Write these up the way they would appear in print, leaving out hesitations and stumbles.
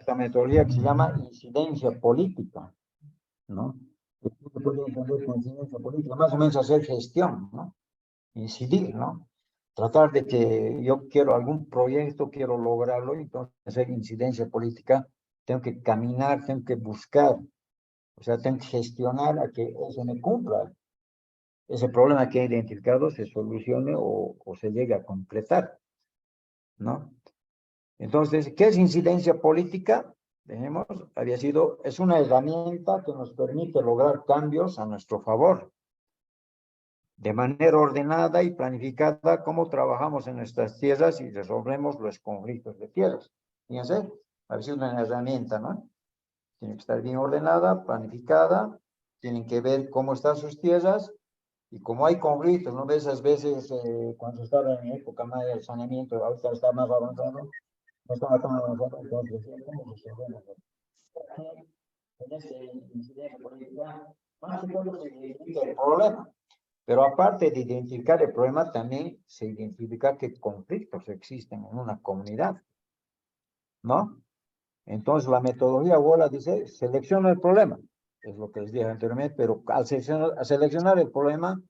esta metodología que se llama incidencia política, ¿no? ¿Qué se puede entender con incidencia política? Más o menos hacer gestión, ¿no? Incidir, ¿no? Tratar de que yo quiero algún proyecto, quiero lograrlo, entonces hacer incidencia política, tengo que caminar, tengo que buscar, o sea, tengo que gestionar a que eso me cumpla. Ese problema que he identificado se solucione o se llegue a completar, ¿no? Entonces, ¿qué es incidencia política? Tenemos, es una herramienta que nos permite lograr cambios a nuestro favor, de manera ordenada y planificada, cómo trabajamos en nuestras tierras y resolvemos los conflictos de tierras. Fíjense, ha sido una herramienta, ¿no? Tiene que estar bien ordenada, planificada, tienen que ver cómo están sus tierras, y como hay conflictos, ¿no? Esas veces, cuando estaba en época más de saneamiento, ahorita está más avanzado, no estaba tan avanzado, entonces, ¿cómo se resuelve? En este incidente política, más que todo se identifica el problema, pero aparte de identificar el problema, también se identifica qué conflictos existen en una comunidad, ¿no? Entonces, la metodología WOLA dice, selecciona el problema, es lo que les dije anteriormente, pero al seleccionar el problema,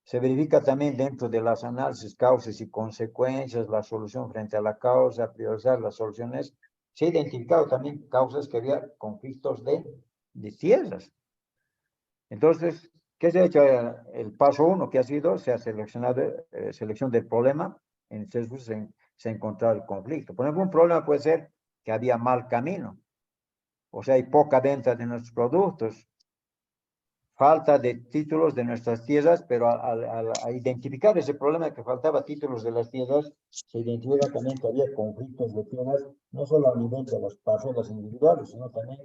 se verifica también dentro de las análisis, causas y consecuencias, la solución frente a la causa, priorizar las soluciones. Se ha identificado también causas que había conflictos de tierras. Entonces, ¿qué se ha hecho? El paso 1 que ha sido, se ha seleccionado selección del problema, en se ha encontrado el conflicto. Por ejemplo, un problema puede ser que había mal camino, o sea, hay poca venta de nuestros productos, falta de títulos de nuestras tierras, pero a identificar ese problema que faltaba títulos de las tierras, se identifica también que había conflictos de tierras, no solo a nivel de las parcelas individuales, sino también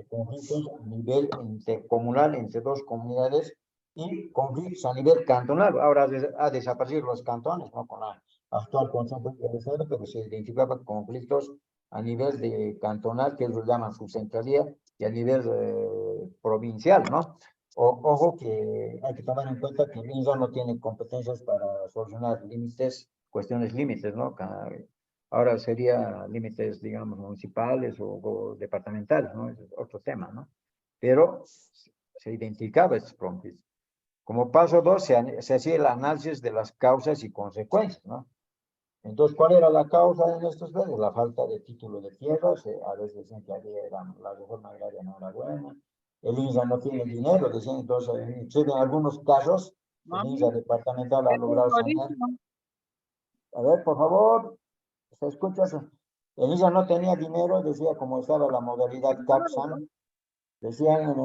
conflictos a nivel intercomunal entre dos comunidades y conflictos a nivel cantonal. Ahora ha desaparecido los cantones, ¿no? Con la actual Constitución de pero se identificaban conflictos a nivel de cantonal, que ellos llaman su centralía, y a nivel provincial, ¿no? Ojo que hay que tomar en cuenta que el MINSA no tiene competencias para solucionar límites, cuestiones límites, ¿no? Ahora sería límites, digamos, municipales o departamentales, ¿no? Es otro tema, ¿no? Pero se identificaba estos conflictos. Como paso 2, se hacía el análisis de las causas y consecuencias, ¿no? Entonces, ¿cuál era la causa en estos casos? La falta de título de tierras, a veces decían que la reforma agraria no era buena, el INSA no tiene dinero, decían entonces, en algunos casos, el INSA departamental ha logrado sanear. A ver, por favor, ¿se escucha eso? El INSA no tenía dinero, decía, como estaba la modalidad CAPSAN, decían,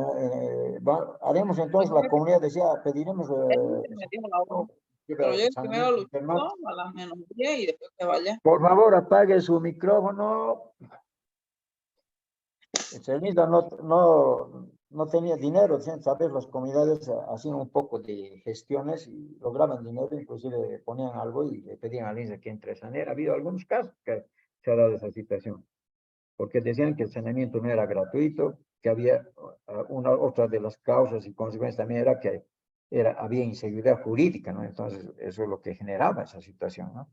haremos entonces, la comunidad decía, pediremos pero yo primero lo a las menos 10 y después que vaya. Por favor, apague su micrófono. El INSA no tenía dinero, ¿sabes? Las comunidades hacían un poco de gestiones y lograban dinero, inclusive ponían algo y le pedían al INSA que entre a sanear. Ha habido algunos casos que se ha dado esa situación, porque decían que el saneamiento no era gratuito, que había otra de las causas y consecuencias también era que había inseguridad jurídica, ¿no? Entonces, eso es lo que generaba esa situación, ¿no?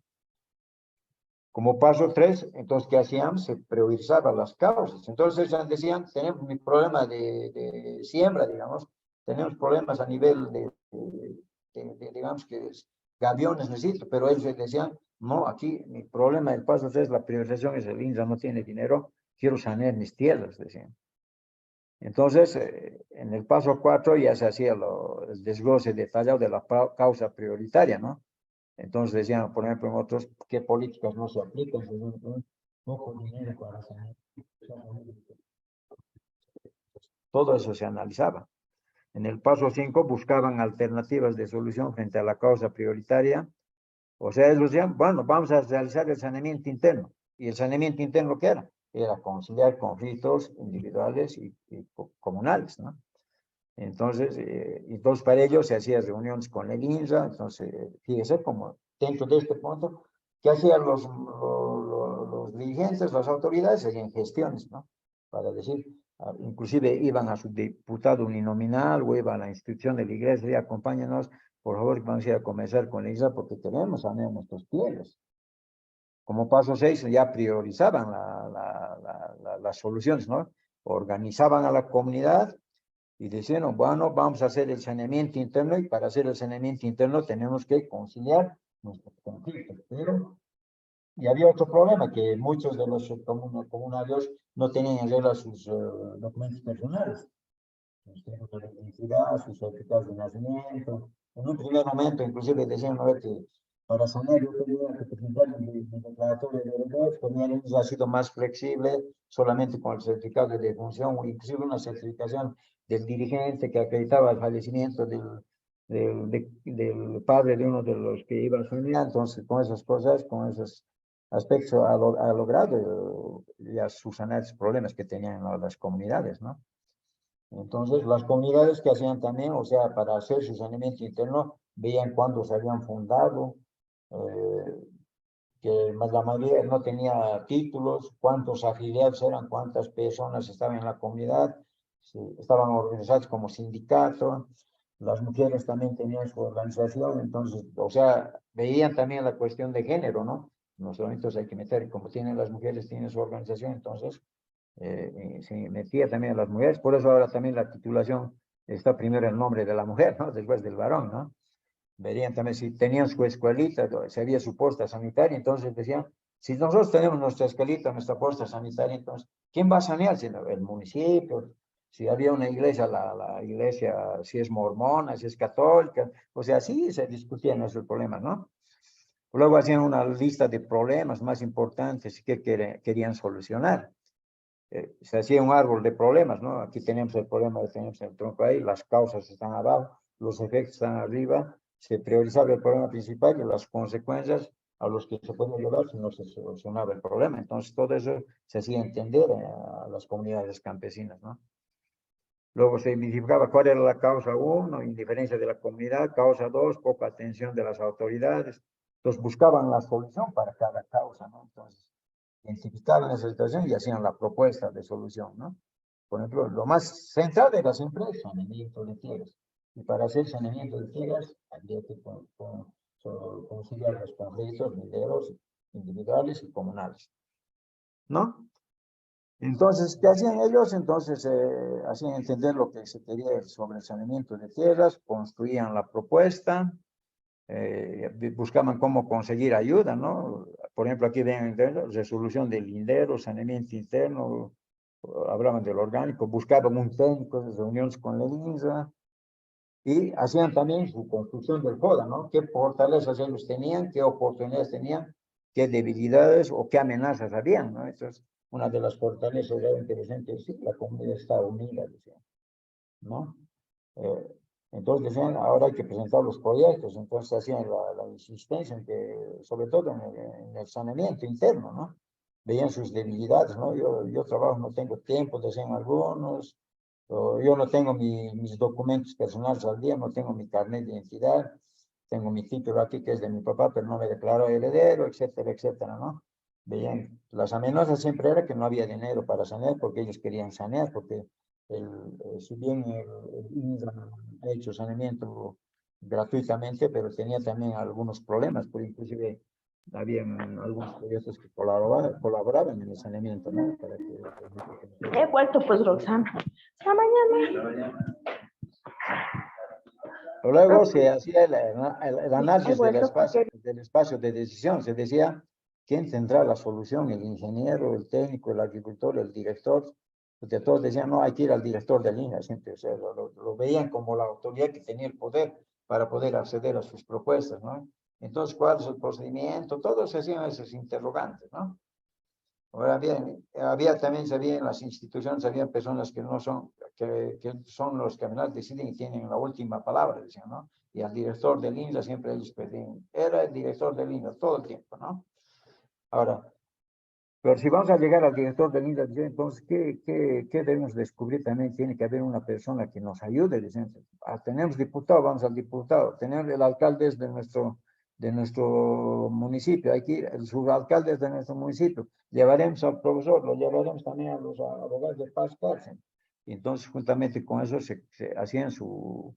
Como paso 3, entonces, ¿qué hacían? Se priorizaban las causas. Entonces, decían, tenemos un problema de siembra, digamos, tenemos problemas a nivel digamos, que gaviones necesito, pero ellos decían, no, aquí mi problema del paso 3, la priorización es el INSA no tiene dinero, quiero sanear mis tierras, decían. Entonces, en el paso 4 ya se hacía el desglose detallado de la causa prioritaria, ¿no? Entonces decían, por ejemplo, en otros, ¿qué políticas no se aplican? Poco dinero para sanear. Todo eso se analizaba. En el paso 5 buscaban alternativas de solución frente a la causa prioritaria. O sea, ellos decían, bueno, vamos a realizar el saneamiento interno. ¿Y el saneamiento interno qué era? Era conciliar conflictos individuales y comunales, ¿no? Entonces, para ello se hacían reuniones con el INSA. Entonces, fíjese como dentro de este punto, ¿qué hacían los dirigentes, las autoridades? Hacían gestiones, ¿no? Para decir, inclusive iban a su diputado uninominal o iban a la institución de la iglesia y acompáñanos, por favor, vamos a ir a comenzar con el INSA porque tenemos a nuestros tierras. como paso 6 ya priorizaban las soluciones, ¿no? Organizaban a la comunidad y decían, bueno, vamos a hacer el saneamiento interno y para hacer el saneamiento interno tenemos que conciliar nuestros conflictos. Pero, y había otro problema, que muchos de los comunarios no tenían en regla sus documentos personales, sus títulos de identidad, sus certificados de nacimiento. En un primer momento, inclusive decían, a ver, que para sanear yo tenía que presentar mi declaratorio de herederos, ponían ha sido más flexible, solamente con el certificado de defunción, o inclusive una certificación del dirigente que acreditaba el fallecimiento del padre de uno de los que iba a sanear. Entonces, con esas cosas, con esos aspectos, ha logrado ya subsanar esos problemas que tenían las comunidades, ¿no? Entonces, las comunidades que hacían también, o sea, para hacer su saneamiento interno, veían cuándo se habían fundado, que la mayoría no tenía títulos, cuántos afiliados eran, cuántas personas estaban en la comunidad, si estaban organizados como sindicato, las mujeres también tenían su organización, entonces, o sea, veían también la cuestión de género, ¿no? No solamente hay que meter, como tienen las mujeres, tienen su organización, entonces, se metía también a las mujeres, por eso ahora también la titulación está primero el nombre de la mujer, ¿no? Después del varón, ¿no? Verían también si tenían su escuelita, si había su posta sanitaria, entonces decían, si nosotros tenemos nuestra escuelita, nuestra posta sanitaria, entonces, ¿quién va a sanear? Si el municipio, si había una iglesia, la iglesia, si es mormona, si es católica, o sea, sí se discutían esos problemas, ¿no? Luego hacían una lista de problemas más importantes que querían solucionar. Se hacía un árbol de problemas, ¿no? Aquí tenemos el problema, tenemos el tronco ahí, las causas están abajo, los efectos están arriba, se priorizaba el problema principal y las consecuencias a los que se pueden llevar si no se solucionaba el problema. Entonces, todo eso se hacía entender a las comunidades campesinas, ¿no? Luego se identificaba cuál era la causa 1, indiferencia de la comunidad, causa 2, poca atención de las autoridades. Entonces, buscaban la solución para cada causa, ¿no? Entonces, identificaban esa situación y hacían la propuesta de solución, ¿no? Por ejemplo, lo más central era siempre el saneamiento de tierras. Y para hacer saneamiento de tierras, había que conciliar los conflictos mineros individuales y comunales, ¿no? Entonces, ¿qué hacían ellos? Entonces, hacían entender lo que se quería sobre el saneamiento de tierras, construían la propuesta, buscaban cómo conseguir ayuda, ¿no? Por ejemplo, aquí ven resolución del lindero, saneamiento interno, hablaban del orgánico, buscaban un técnico de reuniones con la INSA y hacían también su construcción del FODA, ¿no? ¿Qué fortalezas ellos tenían, qué oportunidades tenían, qué debilidades o qué amenazas habían, ¿no? Entonces, una de las fortalezas era interesante, sí, la comunidad está unida, decían, ¿no? Entonces decían, ahora hay que presentar los proyectos, entonces hacían la insistencia en que, sobre todo en el saneamiento interno, ¿no? Veían sus debilidades, ¿no? Yo trabajo, no tengo tiempo, decían algunos, yo no tengo mis documentos personales al día, no tengo mi carnet de identidad, tengo mi título aquí que es de mi papá, pero no me declaro heredero, etcétera, etcétera, ¿no? Veían, las amenazas siempre era que no había dinero para sanear, porque ellos querían sanear, porque si bien el INSA ha hecho saneamiento gratuitamente, pero tenía también algunos problemas, por inclusive habían algunos proyectos que colaboraban en el saneamiento, ¿no? Para que He vuelto pues, Roxana. Hasta mañana. Luego se hacía el He análisis vuelto porque del espacio de decisión. Se decía quién tendrá la solución, el ingeniero, el técnico, el agricultor, el director. Porque todos decían, no, hay que ir al director de línea. Siempre, o sea, lo veían como la autoridad que tenía el poder para poder acceder a sus propuestas, ¿no? Entonces, ¿cuál es el procedimiento? Todos se hacían esos interrogantes, ¿no? Ahora bien, había también, sabía en las instituciones, había personas que no son, que son los que al final deciden y tienen la última palabra, decían, ¿no? Y al director del INSA siempre ellos pedían, era el director del INSA todo el tiempo, ¿no? Ahora, pero si vamos a llegar al director del INSA, entonces, ¿qué debemos descubrir? También tiene que haber una persona que nos ayude, dicen, tenemos diputado, vamos al diputado, tenemos el alcalde es de nuestro municipio, hay que ir, el subalcalde es de nuestro municipio, llevaremos al profesor, lo llevaremos también a los abogados de paz, cárcel. Y entonces, juntamente con eso, se hacían su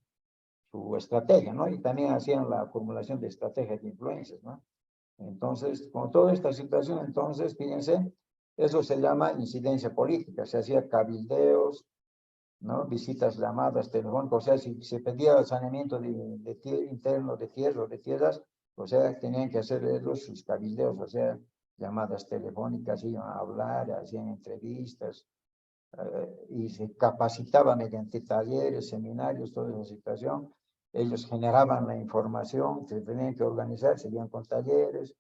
estrategia, ¿no? Y también hacían la formulación de estrategias de influencias, ¿no? Entonces, con toda esta situación, entonces, fíjense, eso se llama incidencia política. Se hacía cabildeos, ¿no? Visitas, llamadas, telefónicas. O sea, si se pedía saneamiento interno de tierra o de tierras, o sea, tenían que hacer ellos sus cabildeos, o sea, llamadas telefónicas, iban a hablar, hacían entrevistas, y se capacitaba mediante talleres, seminarios, toda esa situación. Ellos generaban la información, se tenían que organizar, seguían con talleres,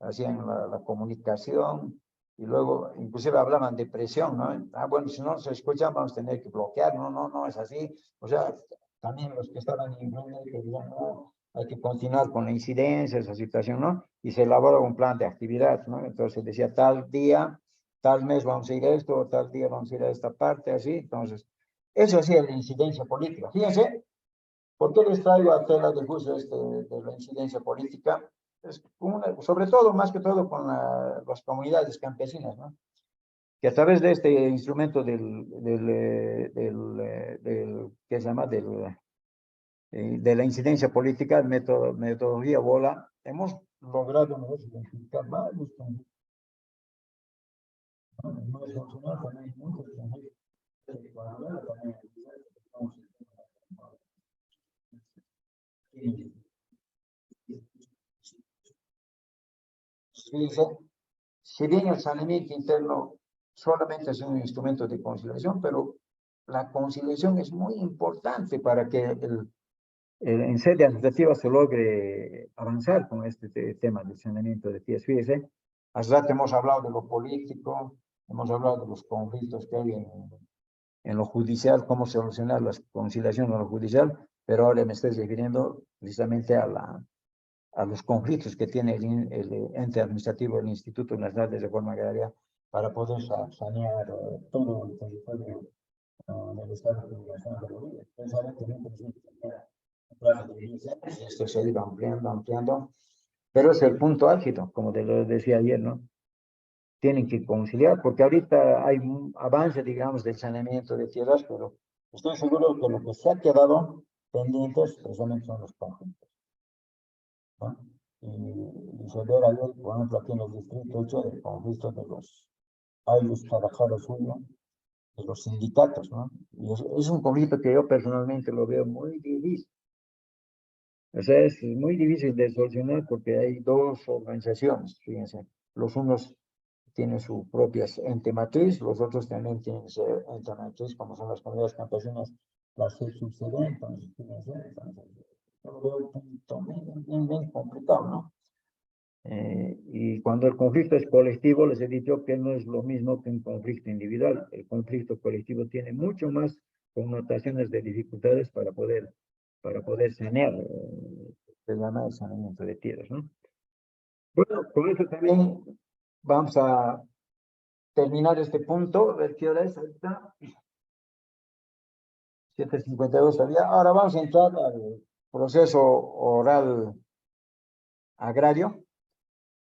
hacían la comunicación, y luego inclusive hablaban de presión, ¿no? Ah, bueno, si no se escuchan vamos a tener que bloquear, no es así. O sea, también los que estaban en reunión que dijeron, no, hay que continuar con la incidencia, esa situación, ¿no? Y se elaboró un plan de actividad, ¿no? Entonces decía, tal día, tal mes vamos a ir a esto, tal día vamos a ir a esta parte, así. Entonces, eso hacía la incidencia política. Fíjense, ¿por qué les traigo a tela de juicio de la incidencia política? Es sobre todo, más que todo, con las comunidades campesinas, ¿no? Que a través de este instrumento ¿qué se llama? De la incidencia política, metodología bola, hemos logrado identificar varios conflictos. Si bien el saneamiento interno solamente es un instrumento de conciliación, pero la conciliación es muy importante para que en sede administrativa se logre avanzar con este tema del saneamiento de tierras. Fíjese, hace rato hemos hablado de lo político, hemos hablado de los conflictos que hay en lo judicial, cómo solucionar la conciliación en lo judicial, pero ahora me estoy refiriendo precisamente a los conflictos que tiene el ente administrativo del Instituto Nacional de Reforma Agraria para poder sanear todo el territorio del Estado de Migración de Bolivia. Ustedes saben que esto se ha ido ampliando, pero es el punto álgido, como te lo decía ayer, ¿no? Tienen que conciliar, porque ahorita hay un avance, digamos, del saneamiento de tierras, pero estoy seguro que lo que se ha quedado pendientes precisamente son los conflictos, ¿no? Y se ve ayer, por ejemplo, aquí en el distrito 8, el conflicto de los trabajadores suyos, de los sindicatos, ¿no? Y es un conflicto que yo personalmente lo veo muy difícil. O sea, es muy difícil de solucionar porque hay dos organizaciones, fíjense. Los unos tienen su propia ente matriz, los otros también tienen su ente matriz, como son las comunidades campesinas, las que subsiden, entonces, fíjense, yo lo veo un punto bien complicado, ¿no? Y cuando el conflicto es colectivo, les he dicho que no es lo mismo que un conflicto individual. El conflicto colectivo tiene mucho más connotaciones de dificultades para poder sanear, se llama el saneamiento de tierras, ¿no? Bueno, con eso también vamos a terminar este punto. A ver qué hora es ahorita. 7:52 todavía. Ahora vamos a entrar al proceso oral agrario.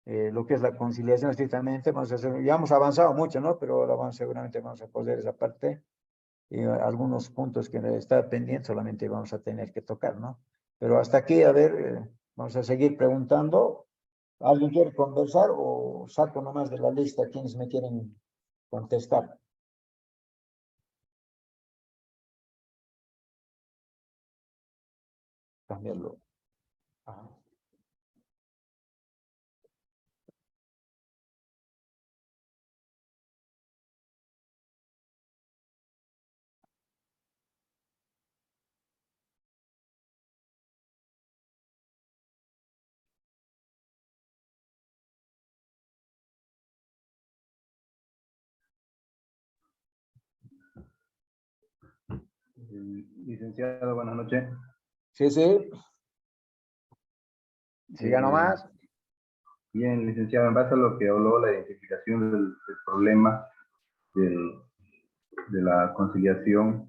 Lo que es la conciliación estrictamente, vamos a hacer, ya hemos avanzado mucho, ¿no? Pero ahora seguramente vamos a poder esa parte y algunos puntos que está pendiente solamente vamos a tener que tocar, ¿no? Pero hasta aquí, a ver, vamos a seguir preguntando. ¿Alguien quiere conversar o saco nomás de la lista quienes me quieren contestar? Cambiarlo. Ajá. Licenciado, buenas noches. Sí, sí. Siga nomás. Bien, licenciado, en base a lo que habló, la identificación del problema de la conciliación,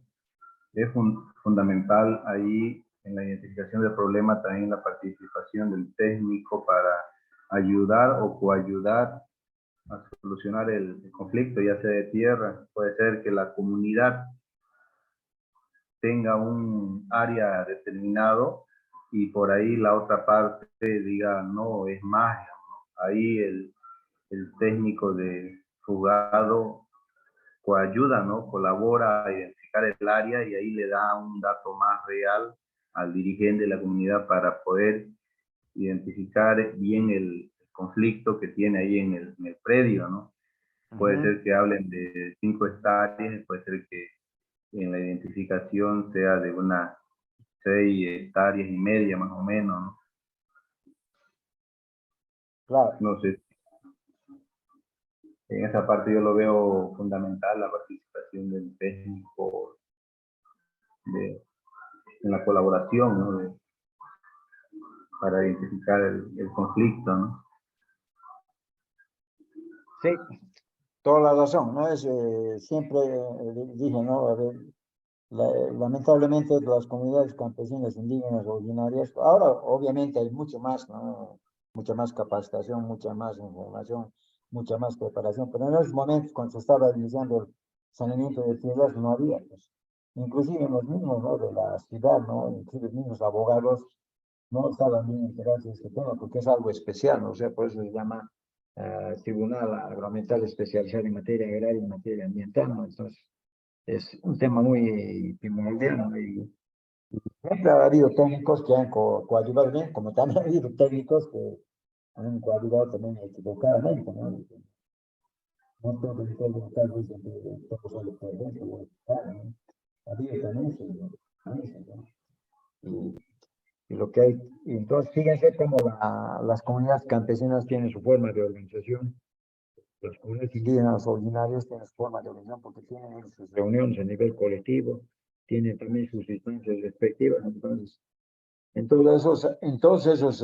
es fundamental ahí en la identificación del problema también la participación del técnico para ayudar o coayudar a solucionar el conflicto, ya sea de tierra. Puede ser que la comunidad tenga un área determinado y por ahí la otra parte diga, no, es magia, ¿no? ahí el técnico de juzgado coayuda, ¿no? Colabora a identificar el área y ahí le da un dato más real al dirigente de la comunidad para poder identificar bien el conflicto que tiene ahí en el predio, ¿no? Puede ser que hablen de 5 hectáreas, puede ser que en la identificación sea de unas 6 hectáreas y media más o menos, ¿no? Claro. No sé, en esa parte yo lo veo fundamental, la participación del técnico en la colaboración, ¿no? Para identificar el conflicto, ¿no? Sí, toda la razón, ¿no? Es, siempre dije, ¿no? A ver, lamentablemente las comunidades campesinas, indígenas, originarias, ahora obviamente hay mucho más, ¿no? Mucha más capacitación, mucha más información, mucha más preparación, pero en esos momentos cuando se estaba iniciando el saneamiento de tierras no había, pues, inclusive los mismos, ¿no? De la ciudad, ¿no? Inclusive los mismos abogados no estaban bien enterados de este tema, porque es algo especial, ¿no? O sea, por eso se llama Tribunal Agroambiental Especializado en Materia Agraria y Materia Ambiental, ¿no? Entonces, es un tema muy primordial, ¿no? Y siempre ha habido técnicos que han coadyuvado bien, como también ha habido técnicos que han coadyuvado también equivocadamente, ¿no? No todo el todo tal vez todo sale por dentro, ¿no? Ha habido también eso, ¿no? Y lo que hay, y entonces fíjense cómo las comunidades campesinas tienen su forma de organización, las comunidades indígenas originarias tienen su forma de organización porque tienen sus reuniones a nivel colectivo, tienen también sus instancias respectivas, en todos esos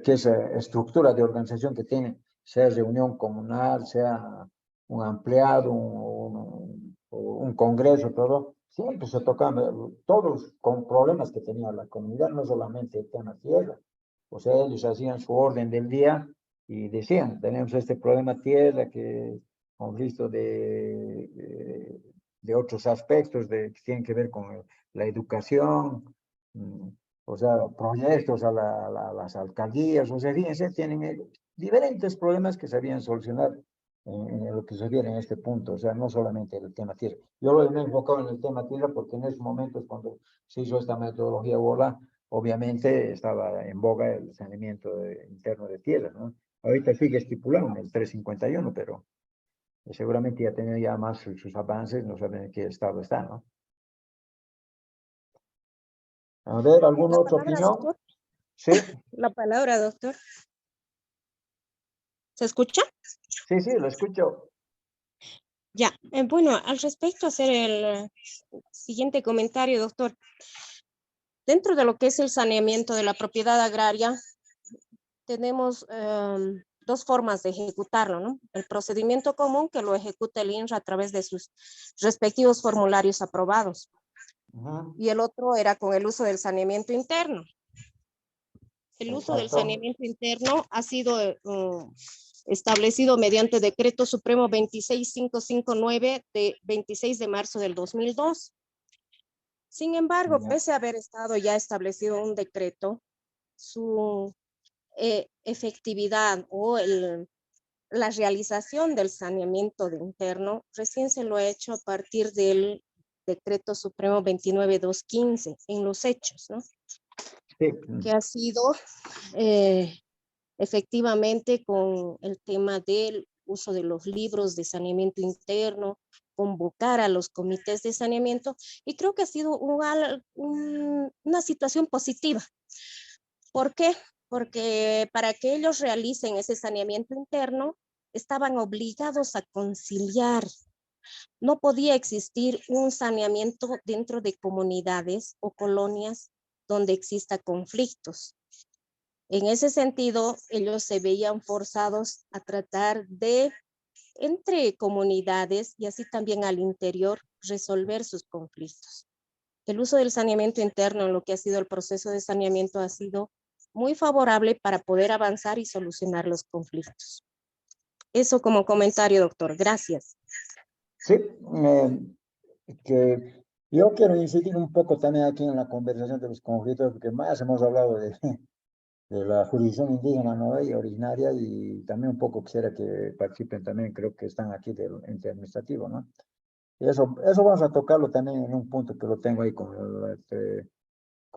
que es estructura de organización que tienen, sea reunión comunal, sea un ampliado, un congreso, todo, siempre se tocan todos con problemas que tenía la comunidad, no solamente el tema tierra. O sea, ellos hacían su orden del día y decían, tenemos este problema tierra que conflicto de otros aspectos que tienen que ver con la educación, o sea, proyectos a las alcaldías, o sea, fíjense, tienen diferentes problemas que se habían solucionar en lo que se viene en este punto, o sea, no solamente el tema tierra. Yo lo he enfocado en el tema tierra porque en esos momentos cuando se hizo esta metodología BOLA, obviamente estaba en boga el saneamiento interno de tierra, ¿no? Ahorita sigue estipulado en el 351, pero seguramente ya tiene ya más sus avances, no saben en qué estado está, ¿no? A ver, ¿alguna La otra palabra, opinión? doctor. Sí, La palabra, doctor. ¿Se escucha? sí, sí, lo escucho. Ya. Bueno, al respecto, hacer el siguiente comentario, doctor. Dentro de lo que es el saneamiento de la propiedad agraria, tenemos dos formas de ejecutarlo, ¿no? El procedimiento común que lo ejecuta el INRA a través de sus respectivos formularios aprobados. Y el otro era con el uso del saneamiento interno. El uso del Exacto. saneamiento interno ha sido establecido mediante Decreto Supremo 26559 de 26 de marzo del 2002. Sin embargo, Ya. pese a haber estado ya establecido un decreto, su efectividad o la realización del saneamiento interno recién se lo ha hecho a partir del Decreto Supremo 29215 en los hechos, ¿no? Sí. Que ha sido efectivamente con el tema del uso de los libros de saneamiento interno, convocar a los comités de saneamiento, y creo que ha sido una situación positiva. ¿Por qué? Porque para que ellos realicen ese saneamiento interno, estaban obligados a conciliar. No podía existir un saneamiento dentro de comunidades o colonias donde exista conflictos. En ese sentido, ellos se veían forzados a tratar de, entre comunidades y así también al interior, resolver sus conflictos. El uso del saneamiento interno en lo que ha sido el proceso de saneamiento ha sido muy favorable para poder avanzar y solucionar los conflictos. Eso como comentario, doctor. Gracias. Sí, que yo quiero incidir un poco también aquí en la conversación de los conflictos, porque más hemos hablado de la jurisdicción indígena, ¿no? Y originaria, y también un poco quisiera que participen también, creo que están aquí del ente administrativo, ¿no? Y eso vamos a tocarlo también en un punto que lo tengo ahí con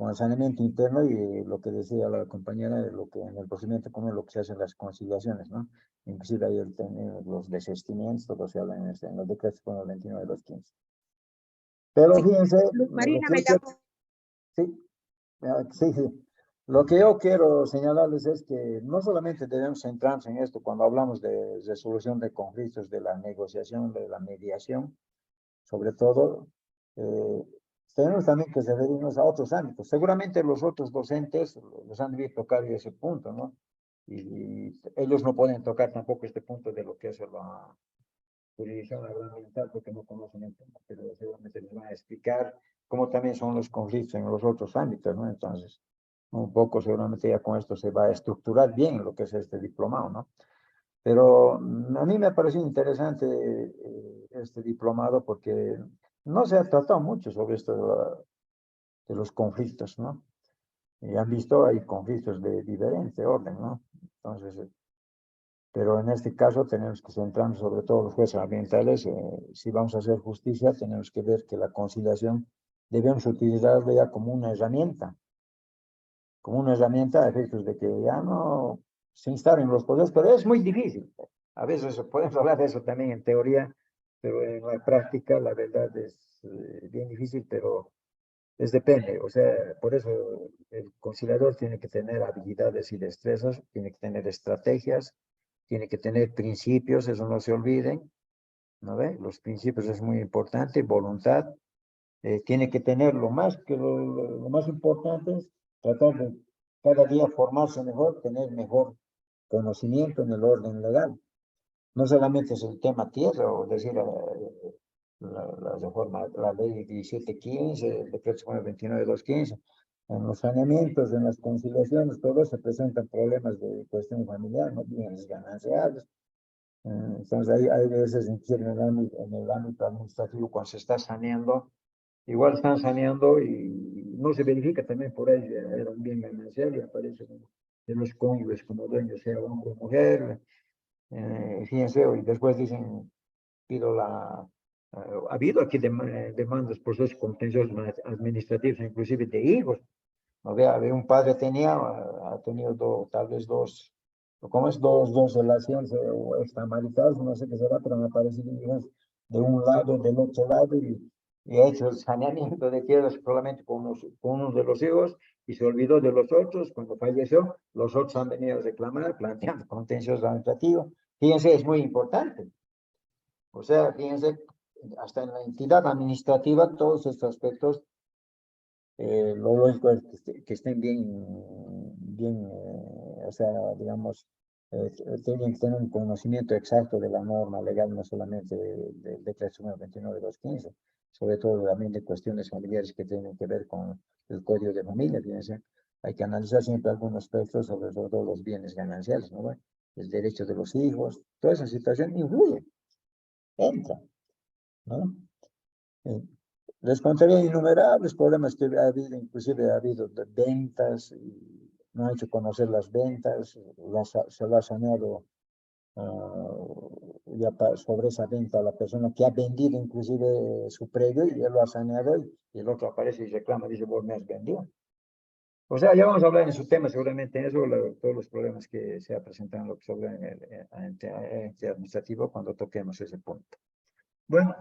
el saneamiento interno y lo que decía la compañera, de lo que en el procedimiento común lo que se hacen las conciliaciones, ¿no? Inclusive ahí los desistimientos, todo se habla en los decretos con los 29 de los 15. Pero Sí. fíjense, Luz lo Marina que me llamó. sí, sí, sí. Lo que yo quiero señalarles es que no solamente debemos centrarnos en esto cuando hablamos de resolución de conflictos, de la negociación, de la mediación, sobre todo, eh, tenemos también que referirnos a otros ámbitos. Seguramente los otros docentes los han debido tocar ese punto, ¿no? Y ellos no pueden tocar tampoco este punto de lo que es la jurisdicción agroambiental porque no conocen el tema, pero seguramente les van a explicar cómo también son los conflictos en los otros ámbitos, ¿no? Entonces, un poco seguramente ya con esto se va a estructurar bien lo que es este diplomado, ¿no? Pero a mí me ha parecido interesante este diplomado porque no se ha tratado mucho sobre esto de los conflictos, ¿no? Y han visto, hay conflictos de diferente orden, ¿no? Entonces, pero en este caso tenemos que centrarnos sobre todo los jueces ambientales. Si vamos a hacer justicia, tenemos que ver que la conciliación debemos utilizarla ya como una herramienta a efectos de que ya no se instalen los poderes, pero es muy difícil. A veces podemos hablar de eso también en teoría, pero en la práctica la verdad es bien difícil, pero depende. O sea, por eso el conciliador tiene que tener habilidades y destrezas, tiene que tener estrategias, tiene que tener principios, eso no se olviden, ¿no ve? Los principios es muy importante, voluntad, tiene que tener lo más importante es tratar de cada día formarse mejor, tener mejor conocimiento en el orden legal. No solamente es el tema tierra, o decir, la reforma, la ley 1715, el decreto 29215, en los saneamientos, en las conciliaciones, todo se presentan problemas de cuestión familiar, no bienes gananciales. Entonces, hay veces en el ámbito administrativo, cuando se está saneando, igual están saneando y no se verifica también por ahí, era un bien ganancial y aparece de los cónyuges como dueños, sea hombre o mujer. Fíjense, y después dicen, pido ha habido aquí demandas por sus contenciosos administrativos, inclusive de hijos. ¿No? Ve, un padre ha tenido tal vez ¿cómo es? Dos relaciones extramaritales, no sé qué será, pero me parece que hijos de un lado, del otro lado, y ha hecho el saneamiento de tierras solamente con uno de los hijos y se olvidó de los otros. Cuando falleció, los otros han venido a reclamar, planteando contencioso administrativo. Fíjense, es muy importante. O sea, fíjense, hasta en la entidad administrativa, todos estos aspectos, lo lógico es que estén bien, o sea, digamos, tienen que tener un conocimiento exacto de la norma legal, no solamente del decreto número 29 de 2015, sobre todo también de cuestiones familiares que tienen que ver con el código de familia, fíjense. Hay que analizar siempre algunos aspectos, sobre todo los bienes gananciales, ¿no? El derecho de los hijos, toda esa situación influye, entra, ¿no? Les contaré innumerables problemas que ha habido, inclusive ha habido de ventas, y no ha hecho conocer las ventas, se lo ha saneado ya sobre esa venta a la persona que ha vendido inclusive su predio y él lo ha saneado y el otro aparece y reclama, dice, vos me has vendido. O sea, ya vamos a hablar en su tema, seguramente en eso, todos los problemas que se ha presentado en lo que sobre en el ente administrativo cuando toquemos ese punto. Bueno,